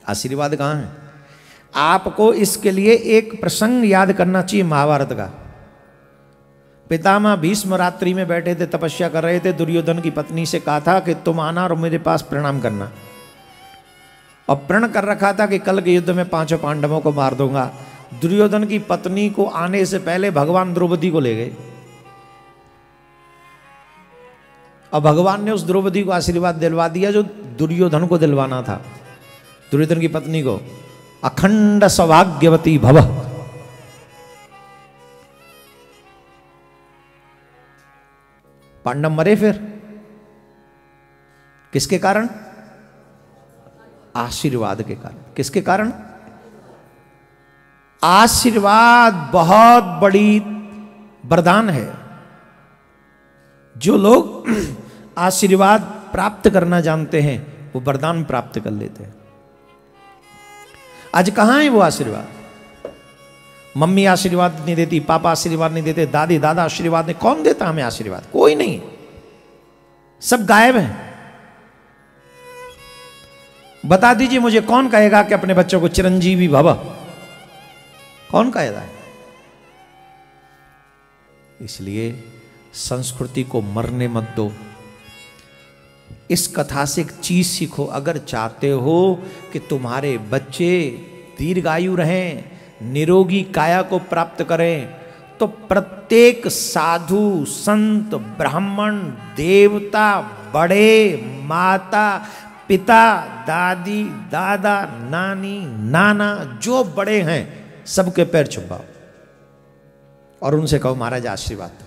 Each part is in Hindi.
आशीर्वाद कहाँ है? आपको इसके लिए एक प्रसंग याद करना चाहिए महाभारत का। पितामह भीष्म रात्रि में बैठे थे, तपस्या कर रहे थे। दुर्योधन की पत्नी से कहा था कि तुम आना और मेरे पास प्रणाम करना, और प्रण कर रखा था कि कल के युद्ध में 5 पांडवों को मार दूंगा। दुर्योधन की पत्नी को आने से पहले भगवान द्रौपदी को ले गए, और भगवान ने उस द्रौपदी को आशीर्वाद दिलवा दिया जो दुर्योधन को दिलवाना था, दुर्योधन की पत्नी को। अखंड सौभाग्यवती भव। पांडव मरे फिर किसके कारण? आशीर्वाद के कारण। किसके कारण? आशीर्वाद बहुत बड़ी वरदान है। जो लोग आशीर्वाद प्राप्त करना जानते हैं वो वरदान प्राप्त कर लेते हैं। आज कहां है वो आशीर्वाद? मम्मी आशीर्वाद नहीं देती, पापा आशीर्वाद नहीं देते, दादी दादा आशीर्वाद नहीं। कौन देता हमें आशीर्वाद? कोई नहीं, सब गायब हैं। बता दीजिए मुझे, कौन कहेगा कि अपने बच्चों को चिरंजीवी भव? कौन कहेगा? इसलिए संस्कृति को मरने मत दो। इस कथा से एक चीज सीखो। अगर चाहते हो कि तुम्हारे बच्चे दीर्घायु रहें, निरोगी काया को प्राप्त करें, तो प्रत्येक साधु, संत, ब्राह्मण, देवता, बड़े, माता, पिता, दादी, दादा, नानी, नाना, जो बड़े हैं सबके पैर छुपाओ और उनसे कहो महाराज आशीर्वाद दो।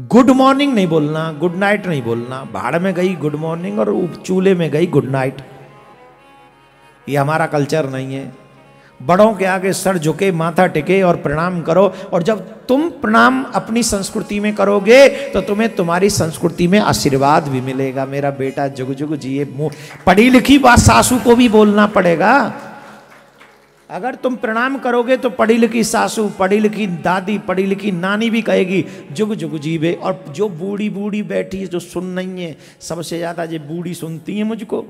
गुड मॉर्निंग नहीं बोलना, गुड नाइट नहीं बोलना। भाड़ में गई गुड मॉर्निंग और चूल्हे में गई गुड नाइट। ये हमारा कल्चर नहीं है। बड़ों के आगे सर झुके, माथा टिके और प्रणाम करो। और जब तुम प्रणाम अपनी संस्कृति में करोगे तो तुम्हें तुम्हारी संस्कृति में आशीर्वाद भी मिलेगा। मेरा बेटा जुग जुग जिए। पढ़ी लिखी बात सासू को भी बोलना पड़ेगा। अगर तुम प्रणाम करोगे तो पढ़ी लिखी सासू, पढ़ी लिखी दादी, पढ़ी लिखी नानी भी कहेगी जुग जुग जीवे। और जो बूढ़ी बूढ़ी बैठी है, जो सुन नहीं है, सबसे ज्यादा ये बूढ़ी सुनती है मुझको।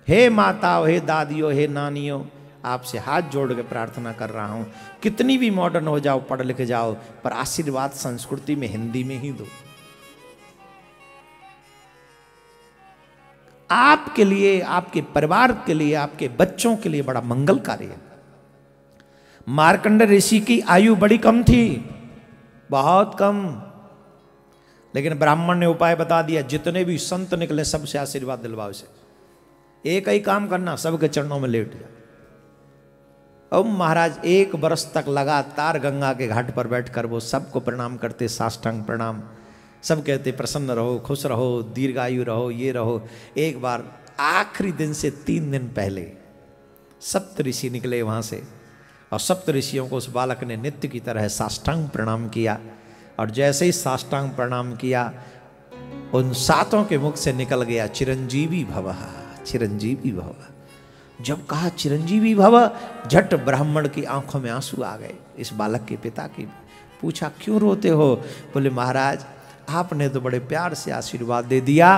हे माताओं, हे दादियों, हे नानियों, आपसे हाथ जोड़ के प्रार्थना कर रहा हूं, कितनी भी मॉडर्न हो जाओ, पढ़ लिख जाओ, पर आशीर्वाद संस्कृति में हिंदी में ही दो। आपके लिए, आपके परिवार के लिए, आपके बच्चों के लिए बड़ा मंगलकारी है। मार्कंड ऋषि की आयु बड़ी कम थी, बहुत कम, लेकिन ब्राह्मण ने उपाय बता दिया, जितने भी संत निकले सबसे आशीर्वाद दिलवाओ। इसे एक ही काम करना, सबके चरणों में लेट जाओ। अब महाराज 1 वर्ष तक लगातार गंगा के घाट पर बैठकर वो सबको प्रणाम करते, साष्टांग प्रणाम। सब कहते प्रसन्न रहो, खुश रहो, दीर्घायु रहो, ये रहो। एक बार आखिरी दिन से 3 दिन पहले सप्त ऋषि निकले वहाँ से, और सप्त ऋषियों को उस बालक ने नित्य की तरह साष्टांग प्रणाम किया। और जैसे ही साष्टांग प्रणाम किया, उन 7 के मुख से निकल गया चिरंजीवी भव, चिरंजीवी भव। जब कहा चिरंजीवी भव, झट ब्राह्मण की आंखों में आंसू आ गए। इस बालक के पिता की पूछा क्यों रोते हो? बोले महाराज आपने तो बड़े प्यार से आशीर्वाद दे दिया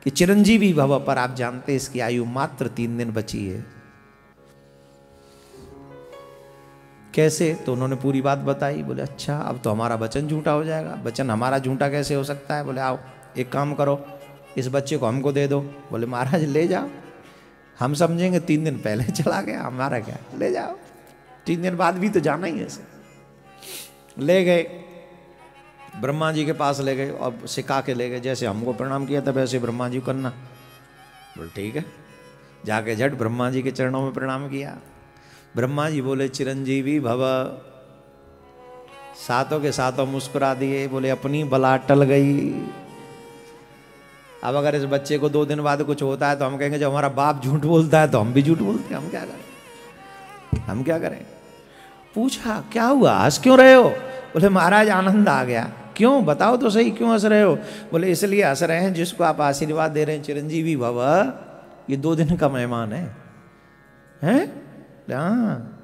कि चिरंजीवी भव, पर आप जानते इसकी आयु मात्र 3 दिन बची है। कैसे? तो उन्होंने पूरी बात बताई। बोले अच्छा, अब तो हमारा वचन झूठा हो जाएगा। वचन हमारा झूठा कैसे हो सकता है? बोले आओ एक काम करो, इस बच्चे को हमको दे दो। बोले महाराज ले जाओ, हम समझेंगे 3 दिन पहले चला गया, हमारा क्या, ले जाओ, 3 दिन बाद भी तो जाना ही है। ऐसे ले गए, ब्रह्मा जी के पास ले गए और सिखा के ले गए, जैसे हमको प्रणाम किया था वैसे ब्रह्मा जी को करना। बोले ठीक है। जाके झट ब्रह्मा जी के चरणों में प्रणाम किया। ब्रह्मा जी बोले चिरंजीवी भव। 7 के 7 मुस्कुरा दिए। बोले अपनी बला टल गई। अब अगर इस बच्चे को 2 दिन बाद कुछ होता है तो हम कहेंगे जब हमारा बाप झूठ बोलता है तो हम भी झूठ बोलते हैं, हम क्या करें, हम क्या करें। पूछा क्या हुआ, हंस क्यों रहे हो? बोले महाराज आनंद आ गया। क्यों, बताओ तो सही, क्यों हंस रहे हो? बोले इसलिए हंस रहे हैं जिसको आप आशीर्वाद दे रहे हैं चिरंजीवी भव, ये 2 दिन का मेहमान है। हैं? हाँ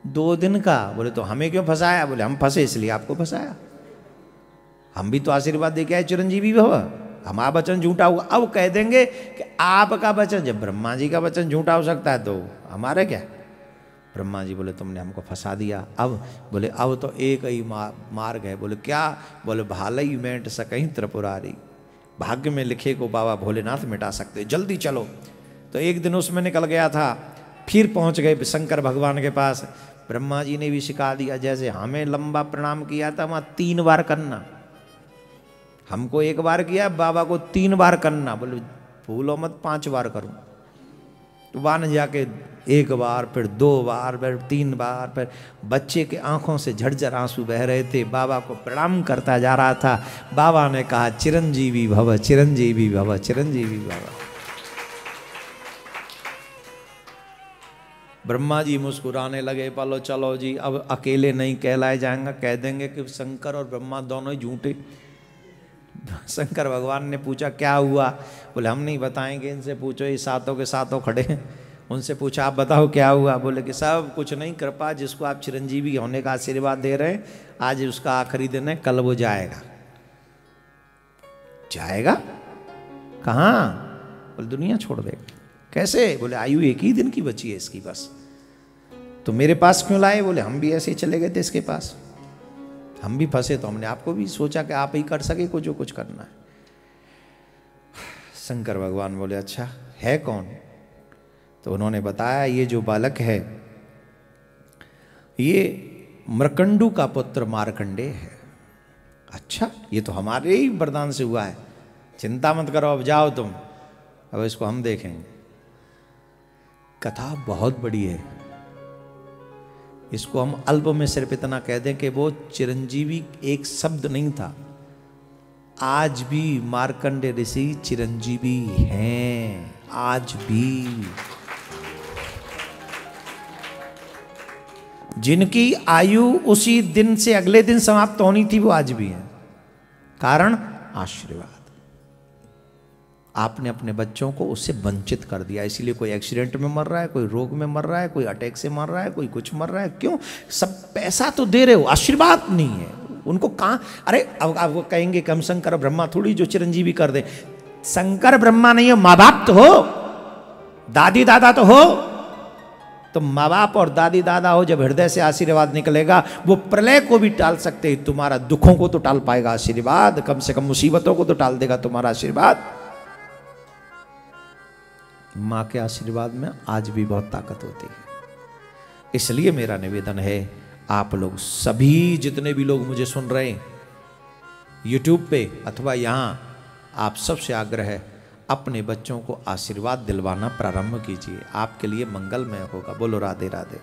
2 दिन का। बोले तो हमें क्यों फंसाया? बोले हम फंसे इसलिए आपको फंसाया, हम भी तो आशीर्वाद दे के आए चिरंजीवी भव, हमारा वचन झूठा हुआ। अब कह देंगे कि आपका वचन, जब ब्रह्मा जी का वचन झूठा हो सकता है तो हमारे क्या। ब्रह्मा जी बोले तुमने हमको फंसा दिया। अब बोले अब तो एक ही मार्ग है। बोले क्या। बोले भालई मेंट सकहीं त्रिपुरारी, भाग्य में लिखे को बाबा भोलेनाथ मिटा सकते, जल्दी चलो। तो एक दिन उसमें निकल गया था, फिर पहुंच गए शंकर भगवान के पास। ब्रह्मा जी ने भी सिखा दिया, जैसे हमें लंबा प्रणाम किया था वहां 3 बार करना, हमको 1 बार किया, बाबा को 3 बार करना। बोले भूलो मत 5 बार करूं। तो वहां जाके 1 बार, फिर 2 बार, फिर 3 बार, फिर बच्चे के आंखों से झरझर आंसू बह रहे थे, बाबा को प्रणाम करता जा रहा था। बाबा ने कहा चिरंजीवी भव, चिरंजीवी भव, चिरंजीवी भव। ब्रह्मा जी मुस्कुराने लगे, बोलो चलो जी अब अकेले नहीं कहलाए जाएंगे, कह देंगे कि शंकर और ब्रह्मा दोनों ही झूठे। शंकर भगवान ने पूछा क्या हुआ। बोले हम नहीं बताएंगे, इनसे पूछो, ये सातों के सातों खड़े हैं, उनसे पूछा आप बताओ क्या हुआ। बोले कि सब कुछ नहीं, कृपा जिसको आप चिरंजीवी होने का आशीर्वाद दे रहे हैं, आज उसका आखिरी दिन है, कल वो जाएगा। जाएगा कहाँ। बोले दुनिया छोड़ देगा। कैसे। बोले आयु 1 ही दिन की बची है इसकी बस, तो मेरे पास क्यों लाए। बोले हम भी ऐसे ही चले गए थे इसके पास, हम भी फंसे तो हमने आपको भी सोचा कि आप ही कर सके को जो कुछ करना है। शंकर भगवान बोले अच्छा है कौन। तो उन्होंने बताया ये जो बालक है ये मृकंडू का पुत्र मार्कंडेय है। अच्छा ये तो हमारे ही वरदान से हुआ है, चिंता मत करो, अब जाओ तुम, अब इसको हम देखेंगे। कथा बहुत बड़ी है, इसको हम अल्प में सिर्फ इतना कह दें कि वो चिरंजीवी एक शब्द नहीं था, आज भी मार्कंडेय ऋषि चिरंजीवी हैं, आज भी। जिनकी आयु उसी दिन से अगले दिन समाप्त होनी थी वो आज भी है। कारण आशीर्वाद। आपने अपने बच्चों को उससे वंचित कर दिया, इसीलिए कोई एक्सीडेंट में मर रहा है, कोई रोग में मर रहा है, कोई अटैक से मर रहा है, कोई कुछ मर रहा है। क्यों। सब पैसा तो दे रहे हो, आशीर्वाद नहीं है उनको। कहां। अरे अब वो कहेंगे कि हम शंकर ब्रह्मा थोड़ी जो चिरंजीवी कर दे। शंकर ब्रह्मा नहीं हो, माँ बाप तो हो, दादी दादा तो हो। तो माँ बाप और दादी दादा हो, जब हृदय से आशीर्वाद निकलेगा वो प्रलय को भी टाल सकते हैं, तुम्हारा दुखों को तो टाल पाएगा आशीर्वाद, कम से कम मुसीबतों को तो टाल देगा तुम्हारा आशीर्वाद। माँ के आशीर्वाद में आज भी बहुत ताकत होती है। इसलिए मेरा निवेदन है, आप लोग सभी जितने भी लोग मुझे सुन रहे हैं YouTube पे अथवा यहाँ, आप सबसे आग्रह है अपने बच्चों को आशीर्वाद दिलवाना प्रारंभ कीजिए, आपके लिए मंगलमय होगा। बोलो राधे राधे।